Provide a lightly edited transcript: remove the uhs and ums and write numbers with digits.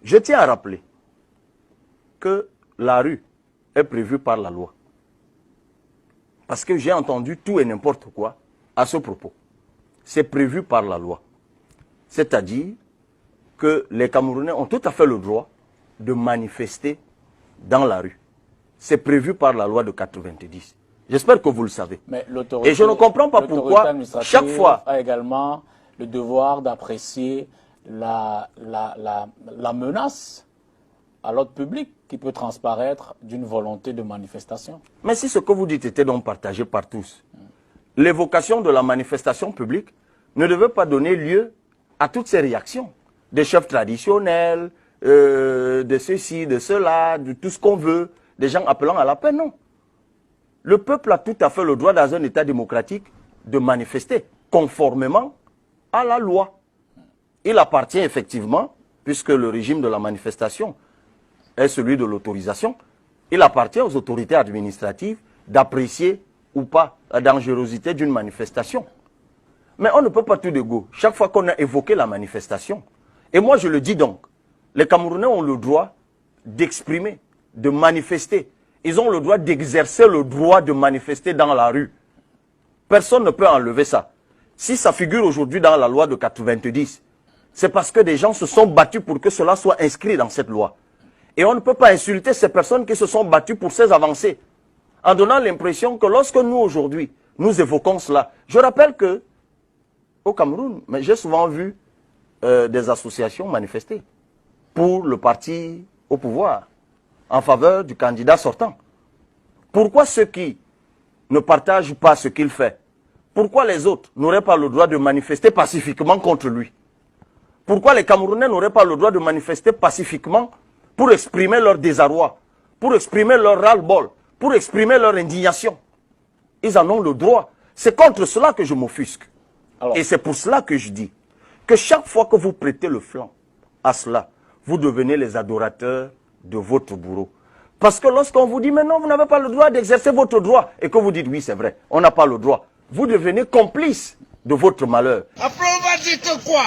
Je tiens à rappeler que la rue est prévue par la loi. Parce que j'ai entendu tout et n'importe quoi à ce propos. C'est prévu par la loi. C'est-à-dire que les Camerounais ont tout à fait le droit de manifester dans la rue. C'est prévu par la loi de 90. J'espère que vous le savez. Mais et je ne comprends pas pourquoi chaque fois a également le devoir d'apprécier la menace à l'ordre public qui peut transparaître d'une volonté de manifestation. Mais si ce que vous dites était donc partagé par tous, l'évocation de la manifestation publique ne devait pas donner lieu à toutes ces réactions des chefs traditionnels, de ceci, de cela, de tout ce qu'on veut, des gens appelant à la paix, non. Le peuple a tout à fait le droit dans un État démocratique de manifester conformément à la loi. Il appartient effectivement, puisque le régime de la manifestation est celui de l'autorisation, il appartient aux autorités administratives d'apprécier ou pas la dangerosité d'une manifestation. Mais on ne peut pas tout de go. Chaque fois qu'on a évoqué la manifestation, et moi je le dis donc, les Camerounais ont le droit d'exprimer, de manifester. Ils ont le droit d'exercer le droit de manifester dans la rue. Personne ne peut enlever ça. Si ça figure aujourd'hui dans la loi de 90, c'est parce que des gens se sont battus pour que cela soit inscrit dans cette loi. Et on ne peut pas insulter ces personnes qui se sont battues pour ces avancées, en donnant l'impression que lorsque nous aujourd'hui, nous évoquons cela. Je rappelle que au Cameroun, j'ai souvent vu des associations manifester pour le parti au pouvoir, en faveur du candidat sortant. Pourquoi ceux qui ne partagent pas ce qu'il fait, pourquoi les autres n'auraient pas le droit de manifester pacifiquement contre lui? Pourquoi les Camerounais n'auraient pas le droit de manifester pacifiquement pour exprimer leur désarroi, pour exprimer leur ras-le-bol, pour exprimer leur indignation? Ils en ont le droit. C'est contre cela que je m'offusque. Et c'est pour cela que je dis que chaque fois que vous prêtez le flanc à cela, vous devenez les adorateurs de votre bourreau. Parce que lorsqu'on vous dit, mais non, vous n'avez pas le droit d'exercer votre droit, et que vous dites, oui, c'est vrai, on n'a pas le droit, vous devenez complice de votre malheur. Après, on va dire que quoi?